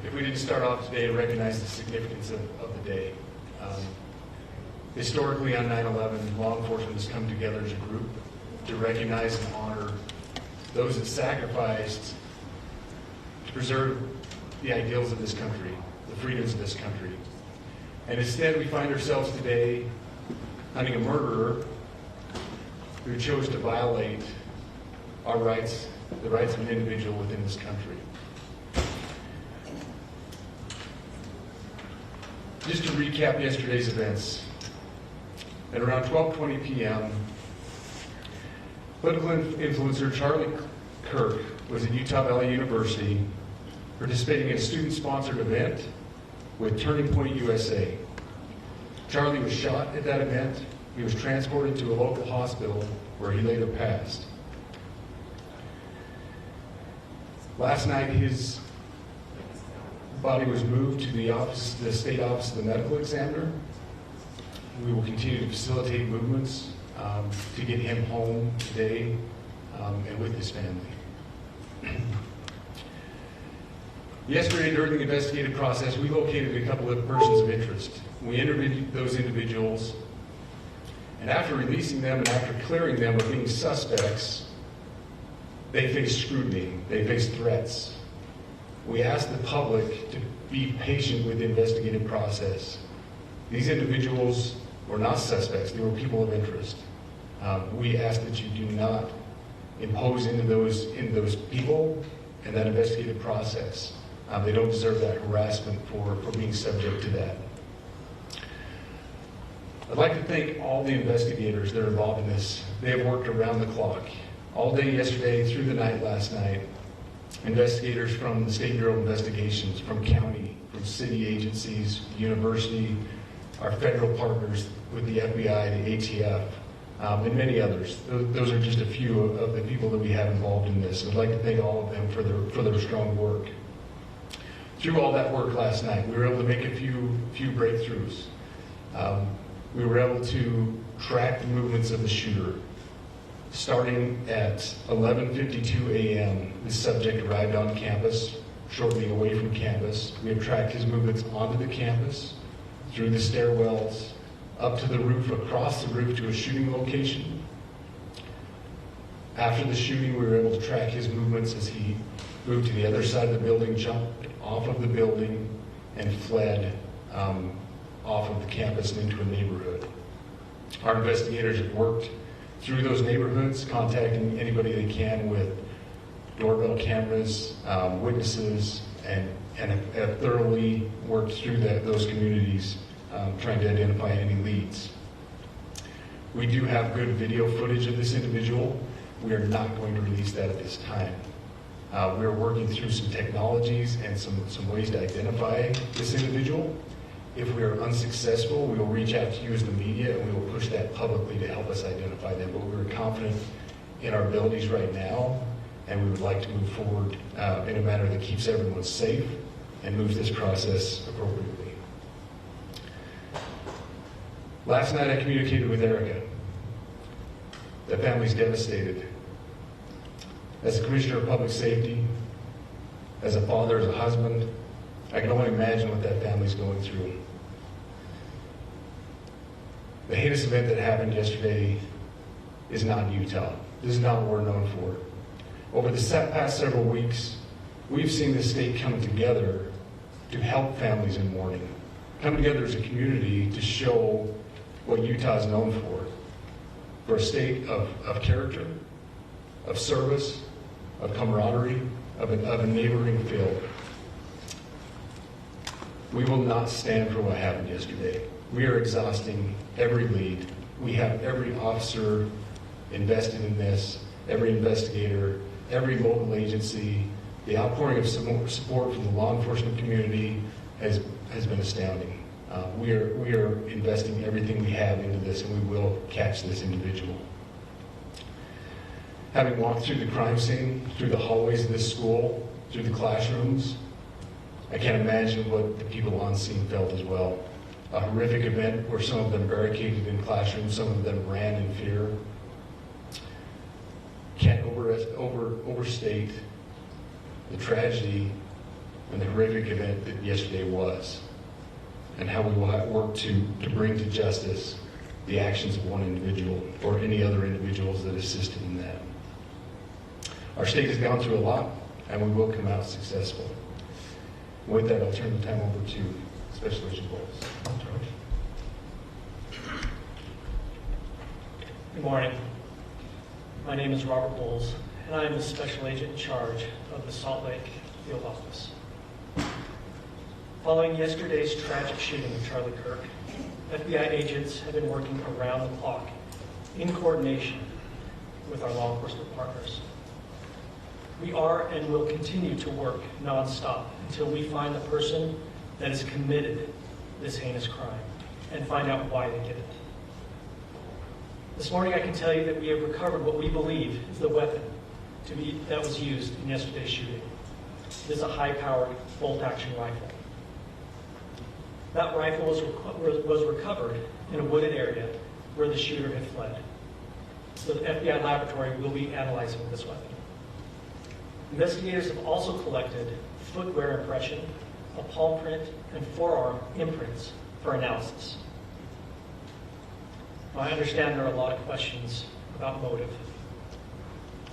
if we didn't start off today to recognize the significance of the day. Historically on 9/11, law enforcement has come together as a group to recognize and honor those that sacrificed to preserve the ideals of this country, the freedoms of this country. And instead we find ourselves today hunting a murderer who chose to violate our rights, the rights of an individual within this country. Just to recap yesterday's events, at around 12:20 p.m., political influencer Charlie Kirk was at Utah Valley University participating in a student-sponsored event with Turning Point USA. Charlie was shot at that event. He was transported to a local hospital where he later passed. Last night, his body was moved to the state office of the medical examiner. We will continue to facilitate movements to get him home today and with his family. Yesterday, during the investigative process, we located a couple of persons of interest. We interviewed those individuals, and after releasing them and after clearing them of being suspects, they faced scrutiny, they faced threats. We asked the public to be patient with the investigative process. These individuals were not suspects, they were people of interest. We ask that you do not impose into those people and that investigative process. They don't deserve that harassment for being subject to that. I'd like to thank all the investigators that are involved in this. They have worked around the clock. All day yesterday, through the night last night, investigators from the State Bureau of Investigations, from county, from city agencies, the university, our federal partners with the FBI, the ATF, and many others. Those are just a few of the people that we have involved in this. I'd like to thank all of them for their strong work. Through all that work last night, we were able to make a few breakthroughs. We were able to track the movements of the shooter. Starting at 11:52 a.m., the subject arrived on campus, shortly away from campus. We have tracked his movements onto the campus, through the stairwells, up to the roof, across the roof to a shooting location. After the shooting, we were able to track his movements as he moved to the other side of the building, jumped off of the building, and fled off of the campus and into a neighborhood. Our investigators have worked through those neighborhoods, contacting anybody they can with doorbell cameras, witnesses, and have thoroughly worked through those communities, trying to identify any leads. We do have good video footage of this individual. We are not going to release that at this time. We are working through some technologies and some ways to identify this individual. If we are unsuccessful, we will reach out to you as the media and we will push that publicly to help us identify them. But we're confident in our abilities right now, and we would like to move forward in a manner that keeps everyone safe and moves this process appropriately. Last night I communicated with Erica. The family's devastated. As a commissioner of public safety, as a father, as a husband, I can only imagine what that family's going through. The heinous event that happened yesterday is not Utah. This is not what we're known for. Over the past several weeks, we've seen the state come together to help families in mourning, come together as a community to show what Utah is known for a state of character, of service, of camaraderie, of a neighboring feel. We will not stand for what happened yesterday. We are exhausting every lead. We have every officer invested in this, every investigator, every local agency. The outpouring of support from the law enforcement community has been astounding. We are investing everything we have into this, and we will catch this individual. Having walked through the crime scene, through the hallways of this school, through the classrooms, I can't imagine what the people on scene felt as well. A horrific event where some of them barricaded in classrooms, some of them ran in fear. Can't overstate the tragedy and the horrific event that yesterday was, and how we will work to bring to justice the actions of one individual or any other individuals that assisted in that. Our state has gone through a lot, and we will come out successful. With that, I'll turn the time over to Special Agent Bowles. Good morning. My name is Robert Bowles, and I am the Special Agent in charge of the Salt Lake Field Office. Following yesterday's tragic shooting of Charlie Kirk, FBI agents have been working around the clock in coordination with our law enforcement partners. We are and will continue to work nonstop until we find the person that has committed this heinous crime and find out why they did it. This morning I can tell you that we have recovered what we believe is the weapon that was used in yesterday's shooting. It is a high-powered bolt-action rifle. That rifle was recovered in a wooded area where the shooter had fled. So the FBI laboratory will be analyzing this weapon. Investigators have also collected footwear impression, a palm print, and forearm imprints for analysis. Now, I understand there are a lot of questions about motive.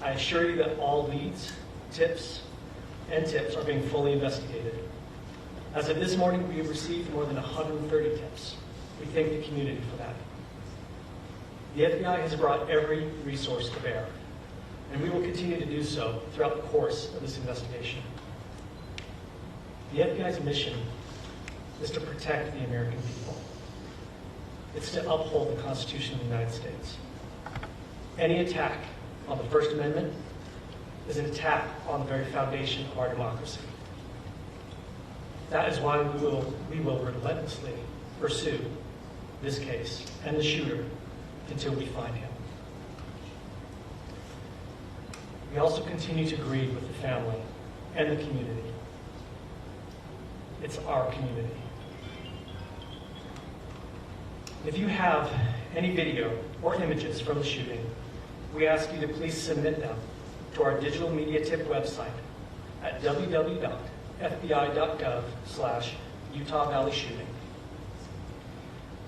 I assure you that all leads, tips are being fully investigated. As of this morning, we have received more than 130 tips. We thank the community for that. The FBI has brought every resource to bear, and we will continue to do so throughout the course of this investigation. The FBI's mission is to protect the American people. It's to uphold the Constitution of the United States. Any attack on the First Amendment is an attack on the very foundation of our democracy. That is why we will relentlessly pursue this case and the shooter until we find him. We also continue to grieve with the family and the community. It's our community. If you have any video or images from the shooting, we ask you to please submit them to our digital media tip website at www.fbi.gov/Utah Valley Shooting.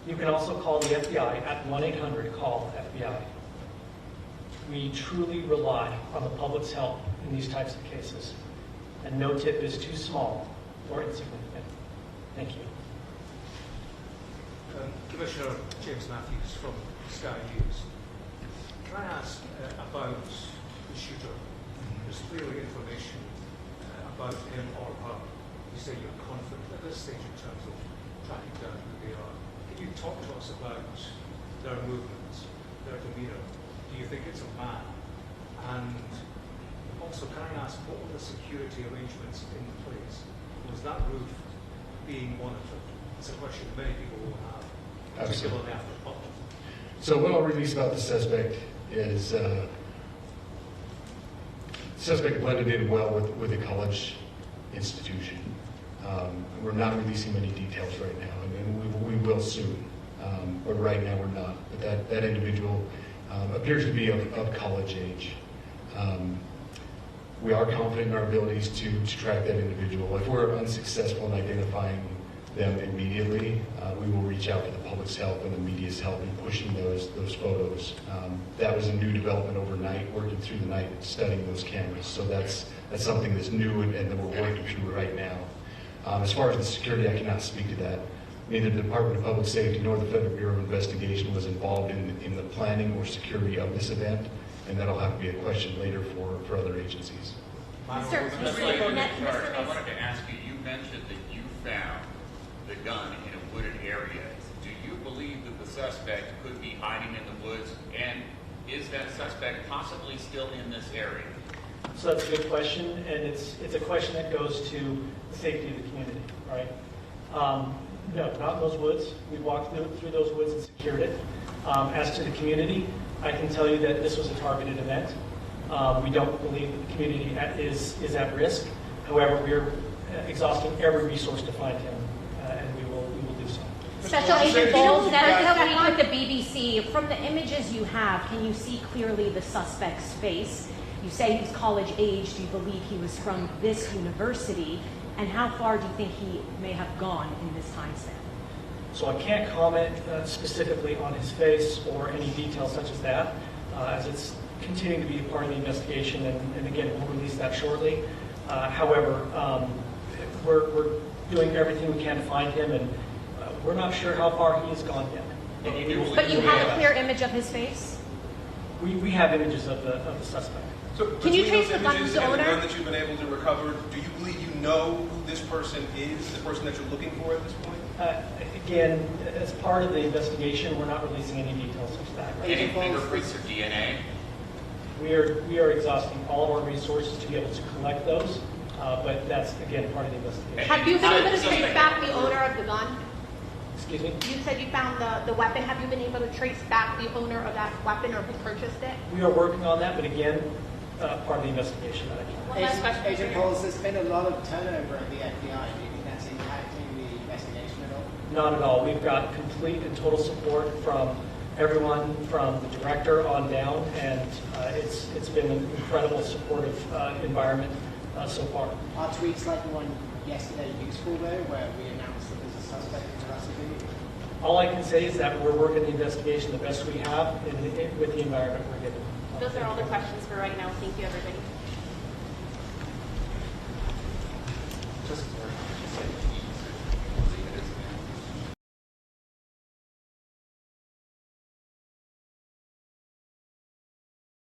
You can also call the FBI at 1-800-CALL-FBI. We truly rely on the public's help in these types of cases, and no tip is too small or insignificant. Thank you. Commissioner James Matthews from Sky News. Can I ask about the shooter? There's clearly information about him or her. You say you're confident at this stage in terms of tracking down who they are. Can you talk to us about their movements, their demeanour? Do you think it's a man? And also, can I ask, what were the security arrangements in place? Was that roof being monitored? It's a question many people will have, particularly after Butler. So what I'll release about the suspect is the suspect blended in well with a college institution. We're not releasing many details right now, and we will soon. But right now we're not. But that individual appears to be of college age. We are confident in our abilities to track that individual. If we're unsuccessful in identifying them immediately, we will reach out to the public's help and the media's help in pushing those photos. That was a new development overnight, working through the night, studying those cameras. So that's something that's new and that we're working through right now. As far as the security, I cannot speak to that. Neither the Department of Public Safety nor the Federal Bureau of Investigation was involved in the planning or security of this event, and that'll have to be a question later for other agencies. I wanted to ask you, you mentioned that you found the gun in a wooded area. Do you believe that the suspect could be hiding in the woods, and is that suspect possibly still in this area? So that's a good question, and it's a question that goes to the safety of the community, right? No, not in those woods. We walked through those woods and secured it. As to the community, I can tell you that this was a targeted event. We don't believe that the community is at risk. However, we're exhausting every resource to find him, and we will do so. Special Agent Bowles, that is with the BBC. From the images you have, can you see clearly the suspect's face? You say he's college age. Do you believe he was from this university? And how far do you think he may have gone in this time span? So I can't comment specifically on his face or any details such as that, as it's continuing to be a part of the investigation, and again, we'll release that shortly. However, we're doing everything we can to find him, and we're not sure how far he has gone yet. But you have a clear image of his face? We have images of the suspect. So Can you between trace those the gun's images and the owner? gun that you've been able to recover, do you believe you know who this person is, the person that you're looking for at this point? Again, as part of the investigation, we're not releasing any details such as that. Any fingerprints or DNA? We are exhausting all of our resources to be able to collect those, but that's, again, part of the investigation. Have you been able to trace back the owner of the gun? Excuse me? You said you found the weapon. Have you been able to trace back the owner of that weapon or who purchased it? We are working on that, but again, part of the investigation that I can. One last question. Agent Pauls, there's been a lot of turnover at the FBI. Do you think that's impacting the investigation at all? Not at all. We've got complete and total support from everyone, from the director on down, and it's been an incredible supportive environment so far. Are tweets like the one yesterday useful, though, where we announced that there's a suspect in custody? All I can say is that we're working the investigation the best we have with the environment we're given. Those are all the questions for right now. Thank you, everybody. Just